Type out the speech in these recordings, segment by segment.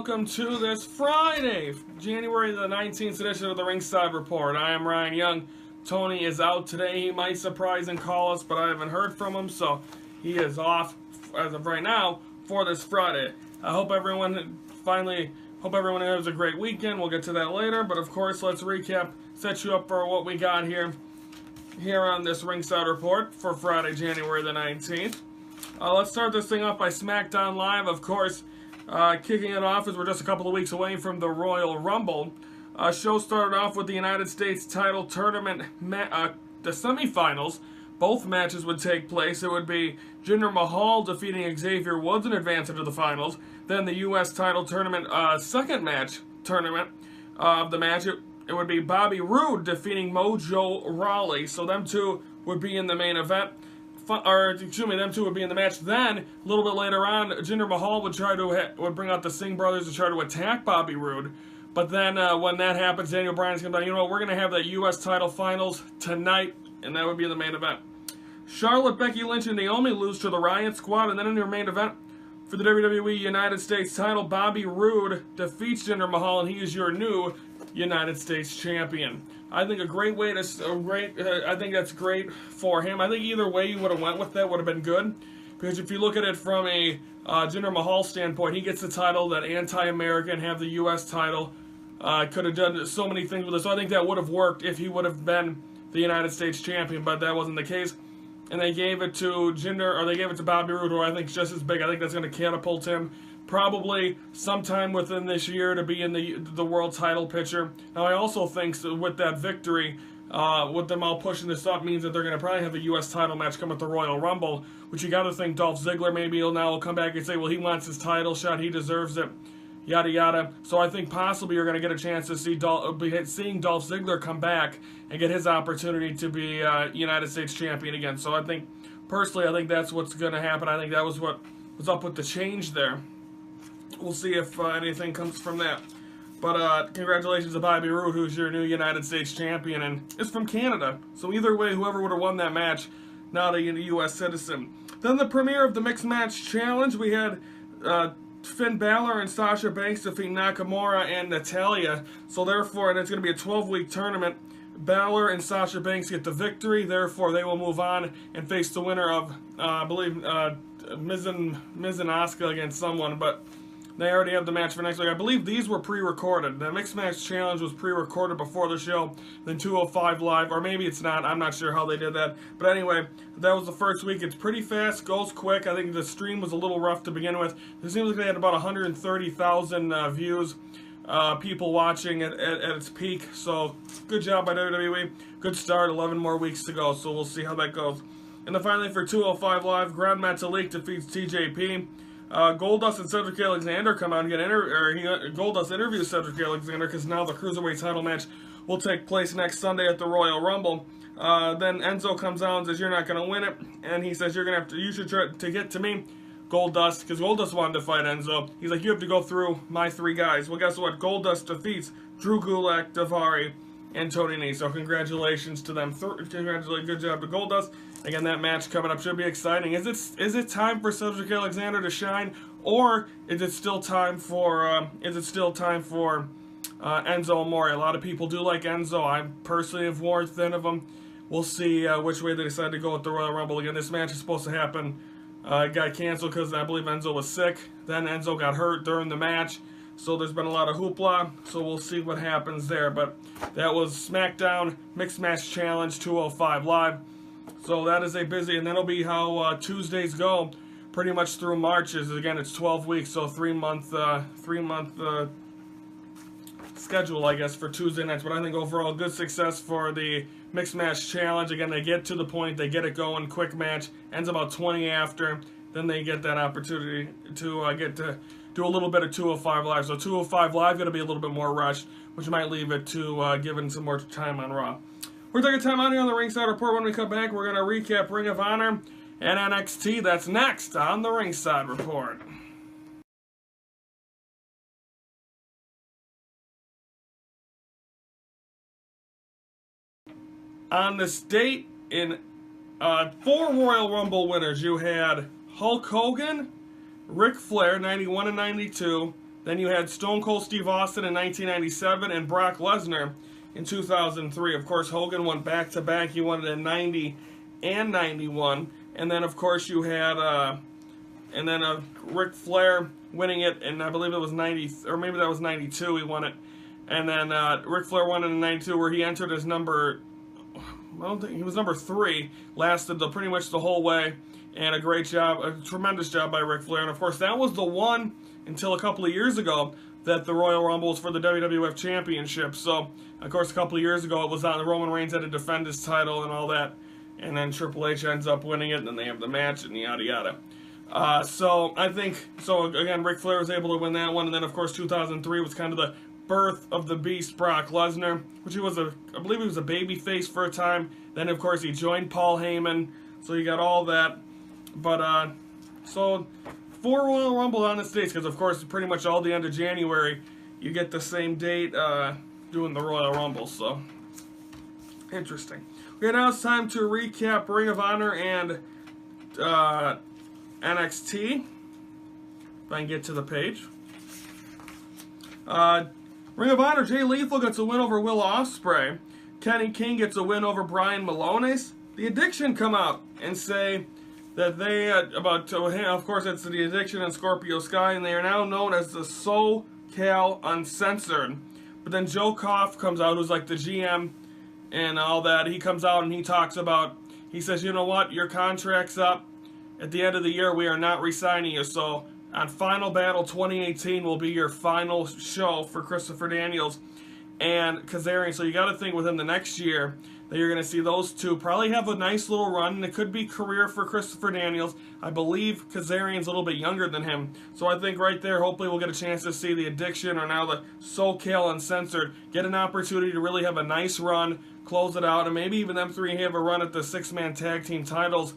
welcome to this Friday, January the 19th edition of the Ringside Report. I am Ryan Young. Tony is out today. He might surprise and call us, but I haven't heard from him, so he is off as of right now for this Friday. I hope everyone has a great weekend. We'll get to that later, but of course, let's recap, set you up for what we got here on this Ringside Report for Friday, January the 19th. Let's start this thing off by Smackdown Live, of course. Kicking it off as we're just a couple of weeks away from the Royal Rumble. Show started off with the United States title tournament, the semifinals. Both matches would take place. It would be Jinder Mahal defeating Xavier Woods in advance into the finals. Then the U.S. title tournament, second match tournament of the match, it would be Bobby Roode defeating Mojo Rawley. So them two would be in the main event. Them two would be in the match. Then, a little bit later on, Jinder Mahal would bring out the Singh brothers to try to attack Bobby Roode. But then, when that happens, Daniel Bryan's going to be, you know what, we're going to have the U.S. title finals tonight, and that would be in the main event. Charlotte, Becky Lynch, and Naomi lose to the Riot Squad, and then in their main event, for the WWE United States title, Bobby Roode defeats Jinder Mahal, and he is your new United States champion. I think I think that's great for him. I think either way you would have went with that would have been good, because if you look at it from a Jinder Mahal standpoint, he gets the title, that anti-American, have the U.S. title, could have done so many things with it. So I think that would have worked if he would have been the United States champion, but that wasn't the case. And they gave it to they gave it to Bobby Roode, who I think is just as big. I think that's going to catapult him probably sometime within this year to be in the world title picture. Now, I also think with that victory, with them all pushing this up, means that they're going to probably have a U.S. title match come at the Royal Rumble, which you got to think Dolph Ziggler maybe will come back and say, well, he wants his title shot, he deserves it, yada yada. So I think possibly you're going to get a chance to seeing Dolph Ziggler come back and get his opportunity to be United States champion again. So I think, personally, I think that's what's going to happen. I think that was what was up with the change there. We'll see if anything comes from that. But congratulations to Bobby Roode, who's your new United States champion, and is from Canada. So either way, whoever would have won that match, not a U.S. citizen. Then the premiere of the Mixed Match Challenge, we had Finn Balor and Sasha Banks defeat Nakamura and Natalya. So therefore, and it's going to be a 12-week tournament. Balor and Sasha Banks get the victory. Therefore, they will move on and face the winner of, I believe, Miz and Asuka against someone. But they already have the match for next week. I believe these were pre-recorded. The Mixed Match Challenge was pre-recorded before the show, then 205 Live, or maybe it's not. I'm not sure how they did that. But anyway, that was the first week. It's pretty fast, goes quick. I think the stream was a little rough to begin with. It seems like they had about 130,000 views, people watching at its peak. So good job by WWE. Good start, 11 more weeks to go, so we'll see how that goes. And then finally for 205 Live, Grand Metalik defeats TJP. Goldust and Cedric Alexander come out and Goldust interviews Cedric Alexander, because now the Cruiserweight title match will take place next Sunday at the Royal Rumble. Then Enzo comes out and says, you're not going to win it, and he says, you should try to get to me, Goldust, because Goldust wanted to fight Enzo. He's like, you have to go through my three guys. Well, guess what? Goldust defeats Drew Gulak, Daivari, and Tony Nese. So congratulations to them. Good job to Goldust. Again, that match coming up should be exciting. Is it time for Cedric Alexander to shine, or is it still time for Enzo Amore? A lot of people do like Enzo. I personally have worn thin of him. We'll see which way they decide to go with the Royal Rumble. Again, this match is supposed to happen. It got canceled because I believe Enzo was sick. Then Enzo got hurt during the match. So there's been a lot of hoopla, so we'll see what happens there. But that was SmackDown Mixed Match Challenge 205 Live. So that is a busy, and that'll be how Tuesdays go pretty much through March. Again, it's 12 weeks, so three-month schedule, I guess, for Tuesday nights. But I think overall, good success for the Mixed Match Challenge. Again, they get to the point, they get it going, quick match, ends about 20 after. Then they get that opportunity to get to do a little bit of 205 Live. So 205 Live going to be a little bit more rushed, which might leave it to giving some more time on Raw. We're taking time out here on the Ringside Report. When we come back, we're going to recap Ring of Honor and NXT. That's next on the Ringside Report. On this date, in 4 Royal Rumble winners, you had Hulk Hogan, Ric Flair, 91 and 92. Then you had Stone Cold Steve Austin in 1997 and Brock Lesnar in 2003. Of course, Hogan won back-to-back. He won it in 90 and 91. And then, of course, you had Ric Flair winning it, and I believe it was 90, or maybe that was 92. He won it, and then Ric Flair won it in 92, where he entered as number. I don't think he was number 3. Lasted pretty much the whole way, and a great job, a tremendous job by Ric Flair. And of course, that was the one until a couple of years ago that the Royal Rumble was for the WWF Championship. So, of course, a couple of years ago it was on the Roman Reigns had to defend his title and all that, and then Triple H ends up winning it, and then they have the match and yada yada. So I think, again, Ric Flair was able to win that one, and then of course 2003 was kind of the birth of the Beast, Brock Lesnar, which I believe he was a babyface for a time. Then of course he joined Paul Heyman, so you got all that. But so 4 Royal Rumble on the States, because of course pretty much all the end of January you get the same date doing the Royal Rumble. So interesting. Okay, now it's time to recap Ring of Honor and NXT. If I can get to the page. Ring of Honor, Jay Lethal gets a win over Will Ospreay. Kenny King gets a win over Brian Malones. The Addiction come out and say that they, of course it's the Addiction and Scorpio Sky, and they are now known as the SoCal Uncensored. But then Joe Koff comes out, who's like the GM and all that. He comes out and he talks about, he says, you know what, your contract's up. At the end of the year, we are not re-signing you. So on Final Battle 2018 will be your final show for Christopher Daniels and Kazarian. So you got to think within the next year that you're going to see those two probably have a nice little run. And it could be career for Christopher Daniels. I believe Kazarian's a little bit younger than him. So I think right there, hopefully we'll get a chance to see the Addiction or now the SoCal Uncensored get an opportunity to really have a nice run, close it out, and maybe even them three have a run at the 6-man tag team titles,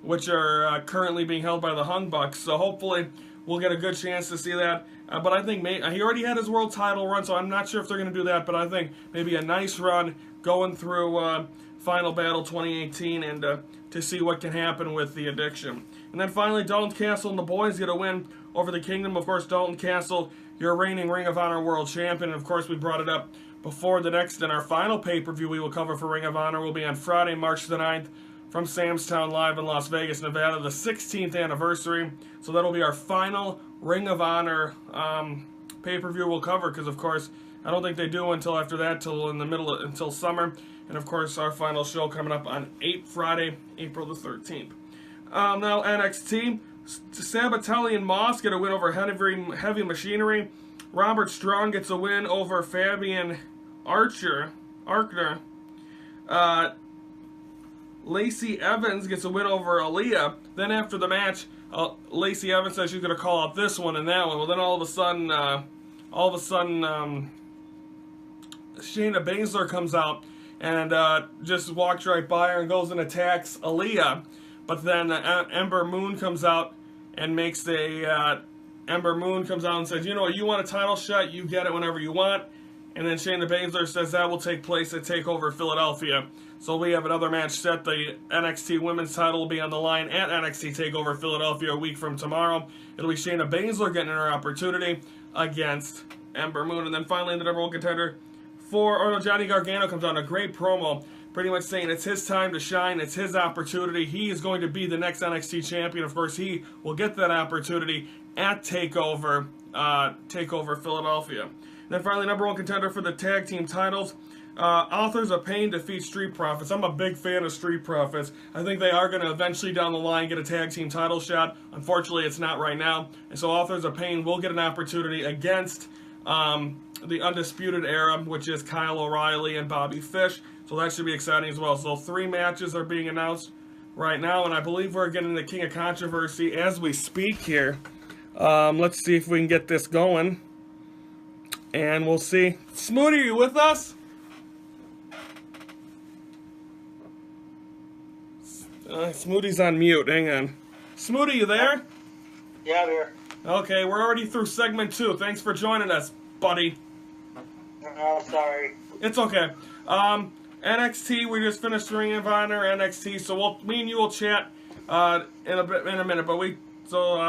which are currently being held by the Hung Bucks. So hopefully we'll get a good chance to see that. But I think he already had his world title run, so I'm not sure if they're going to do that. But I think maybe a nice run going through Final Battle 2018 and to see what can happen with the Addiction. And then finally, Dalton Castle and the boys get a win over the Kingdom. Of course, Dalton Castle, your reigning Ring of Honor World Champion. And of course, we brought it up before the next and our final pay-per-view we will cover for Ring of Honor will be on Friday, March the 9th. From Sam's Town Live in Las Vegas, Nevada, the 16th anniversary. So that'll be our final Ring of Honor pay-per-view we'll cover, because of course I don't think they do until after that, until summer. And of course our final show coming up on Friday, April the 13th. Now NXT, Sabatelli and Moss get a win over Heavy Machinery. Robert Strong gets a win over Fabian Arkner. Lacey Evans gets a win over Aaliyah. Then after the match, Lacey Evans says she's going to call out this one and that one. Well, then all of a sudden, Shayna Baszler comes out and just walks right by her and goes and attacks Aaliyah. But then Ember Moon comes out and makes Ember Moon comes out and says, you know what, you want a title shot, you get it whenever you want. And then Shayna Baszler says that will take place at TakeOver Philadelphia. So we have another match set. The NXT Women's title will be on the line at NXT TakeOver Philadelphia a week from tomorrow. It'll be Shayna Baszler getting her opportunity against Ember Moon. And then finally, the number one contender Johnny Gargano comes on a great promo, pretty much saying it's his time to shine, it's his opportunity. He is going to be the next NXT champion. Of course, he will get that opportunity at TakeOver Philadelphia. And then finally, number one contender for the tag team titles, Authors of Pain defeat Street Profits. I'm a big fan of Street Profits. I think they are going to eventually down the line get a tag team title shot. Unfortunately, it's not right now. And so Authors of Pain will get an opportunity against the Undisputed Era, which is Kyle O'Reilly and Bobby Fish. So that should be exciting as well. So 3 matches are being announced right now, and I believe we're getting the King of Controversy as we speak here. Let's see if we can get this going. And we'll see. Smoody, are you with us? Smoothie's on mute. Hang on. Smoothie, you there? Yeah, I'm here. Okay, we're already through segment 2. Thanks for joining us, buddy. Oh, sorry. It's okay. NXT, we just finished Ring of Honor NXT, so me and you will chat in a minute. But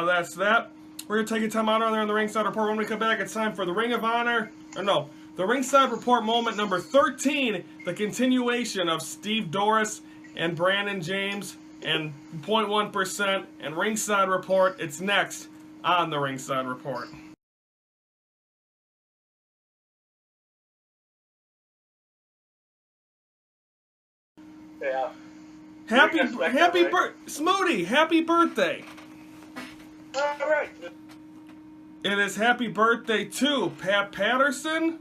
that's that. We're going to take a time out on there on the Ringside Report. When we come back, it's time for the Ring of Honor. Or no, the Ringside Report moment number 13. The continuation of Steve Doris and Brandon James and 0.1% and Ringside Report. It's next on the Ringside Report. Yeah. Smoothie, happy birthday. All right. It is happy birthday to Pat Patterson.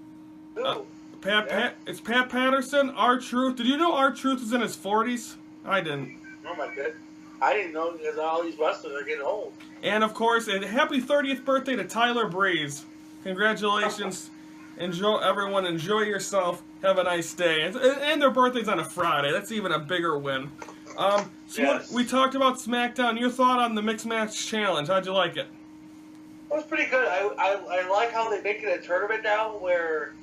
It's Pat Patterson, R-Truth. Did you know R-Truth is in his 40s? I didn't. Oh my god. I didn't know because all these wrestlers are getting old. And of course, a happy 30th birthday to Tyler Breeze. Congratulations. Everyone, enjoy yourself. Have a nice day. And their birthday's on a Friday. That's even a bigger win. Yes. We talked about Smackdown. Your thought on the Mixed Match Challenge. How'd you like it? It was pretty good. I like how they make it a tournament now where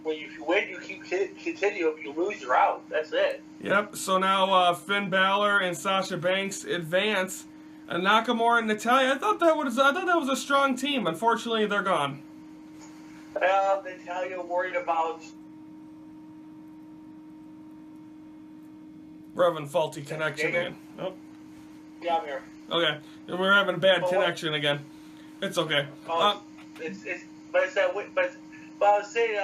when you win, you keep continue. If you lose, you're out. That's it. Yep. So now Finn Balor and Sasha Banks advance. Nakamura and Natalya. I thought that was a strong team. Unfortunately, they're gone. Natalya worried about. We're having faulty connection again. Oh. Yeah, I'm here. Okay. We're having a bad connection again. It's okay. But I was saying,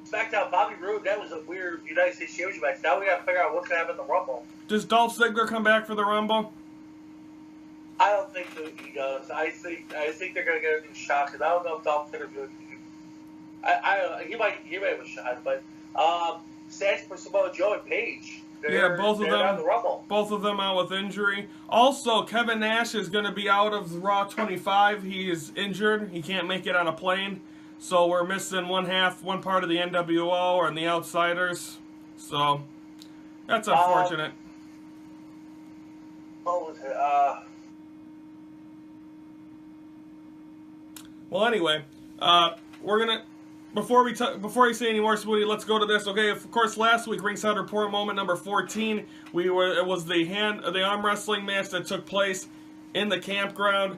Smackdown, Bobby Roode, that was a weird United States Championship match. Now we got to figure out what's going to happen in the Rumble. Does Dolph Ziggler come back for the Rumble? I don't think so. He does. I think they're going to get a new shot because I don't know if Dolph Ziggler's going to. He might have a shot, but Seth for Samoa Joe and Paige. Both of them. On the Rumble. Both of them out with injury. Also, Kevin Nash is going to be out of Raw 25. He is injured. He can't make it on a plane. So we're missing one part of the NWO and the Outsiders. So that's unfortunate. What was it? Well, anyway, we're gonna before you say any more, Spoody, let's go to this. Okay, of course, last week Ringside Report moment number 14. It was the arm wrestling match that took place in the campground.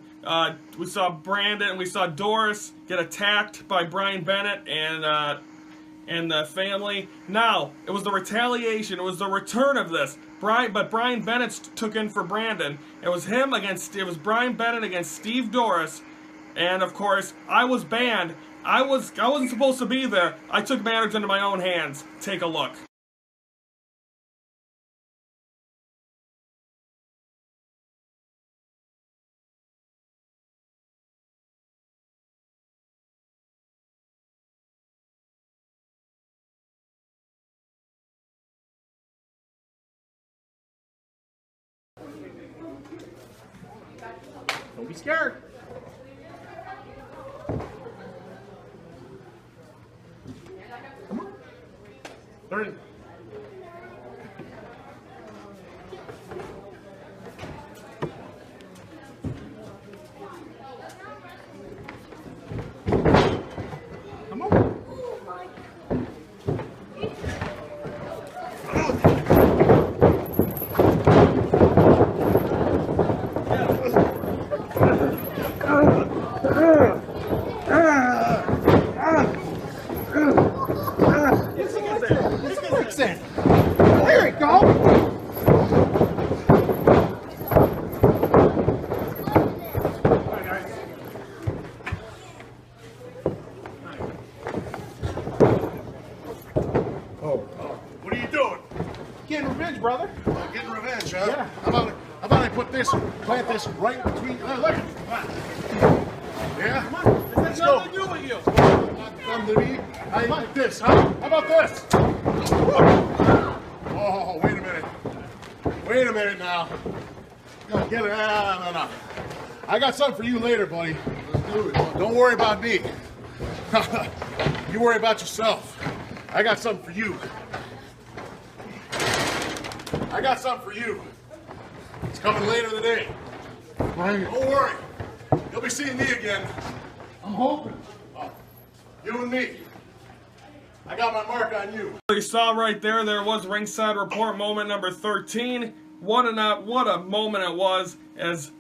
We saw Brandon, we saw Doris get attacked by Brian Bennett and the family. Now it was the retaliation. It was the return of this. But Brian Bennett took in for Brandon. It was Brian Bennett against Steve Doris. And of course, I was banned. I wasn't supposed to be there. I took matters into my own hands. Take a look. Don't be scared. Come on. 30. Come on. There we go. Alright, guys. Oh. What are you doing? Getting revenge, brother. Getting revenge, huh? Yeah. How about I plant this right between. Look. Yeah. Come on. This has nothing to do with you. Under me. How like this, huh? How about this? Oh, wait a minute. Wait a minute now. No, get it. No. I got something for you later, buddy. Don't worry about me. You worry about yourself. I got something for you. I got something for you. It's coming later today. Don't worry. You'll be seeing me again. I'm hoping. You and me. I got my mark on you. You saw right there was Ringside Report moment number 13. what a moment it was, as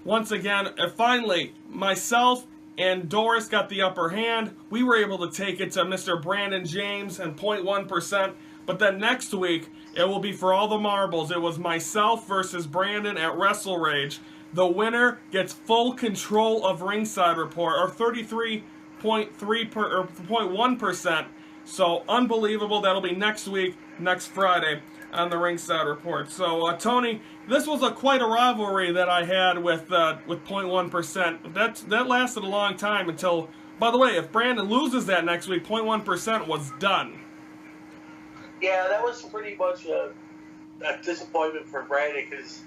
once again, finally, myself and Doris got the upper hand. We were able to take it to Mr. Brandon James and 0.1%. But then next week, it will be for all the marbles. It was myself versus Brandon at Wrestle Rage. The winner gets full control of Ringside Report, or 33.1%. So unbelievable. That'll be next week, next Friday, on the Ringside Report. So Tony, this was quite a rivalry that I had with 0.1%. That lasted a long time until. By the way, if Brandon loses that next week, 0.1% was done. Yeah, that was pretty much a disappointment for Brandon, because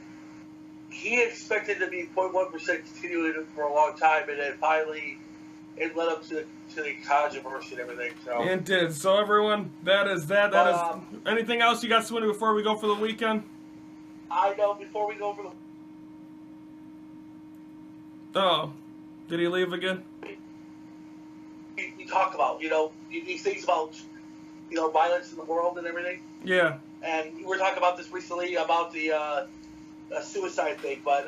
he expected to be 0.1% continuing for a long time, and then finally it led up to the controversy and everything. So it did. So everyone, that is that. That is. Anything else you got, Swinny, before we go for the weekend? I know, before we go for the... Oh, did he leave again? We talk about, these things about, violence in the world and everything. Yeah. And we were talking about this recently about the suicide thing, but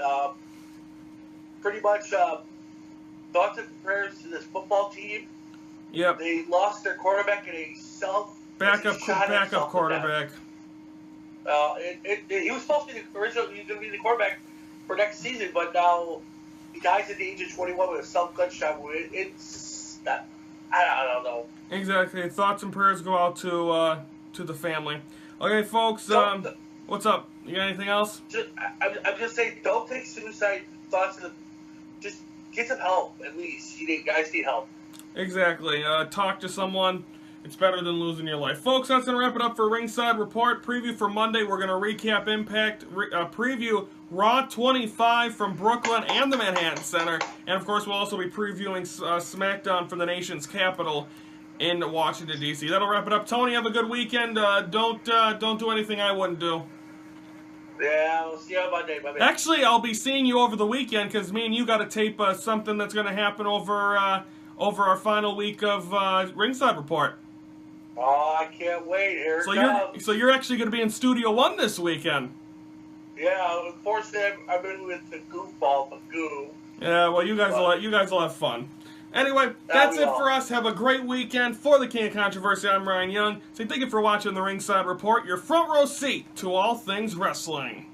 pretty much thoughts and prayers to this football team. Yep. They lost their quarterback in a backup quarterback. He was supposed to be originally going to be the quarterback for next season, but now the guy's at the age of 21 with a self-gunshot. It's I don't know. Exactly. Thoughts and prayers go out to the family. Okay, folks. What's up? You got anything else? I'm just saying, don't take suicide thoughts. Just get some help, at least. Guys need help. Exactly. Talk to someone. It's better than losing your life. Folks, that's going to wrap it up for Ringside Report. Preview for Monday. We're going to recap Impact, preview Raw 25 from Brooklyn and the Manhattan Center. And, of course, we'll also be previewing Smackdown from the nation's capital in Washington, D.C. That'll wrap it up. Tony, have a good weekend. Don't do anything I wouldn't do. Yeah, we'll see you on Monday, my man. Actually, I'll be seeing you over the weekend, because me and you got to tape something that's going to happen over our final week of Ringside Report. Oh, I can't wait. Here So it comes. you're actually going to be in Studio One this weekend. Yeah, unfortunately, I've been with the goofball, the goo. Yeah, well, you guys will have fun. Anyway, that's it for us. Have a great weekend. For the King of Controversy, I'm Ryan Young. So thank you for watching the Ringside Report, your front row seat to all things wrestling.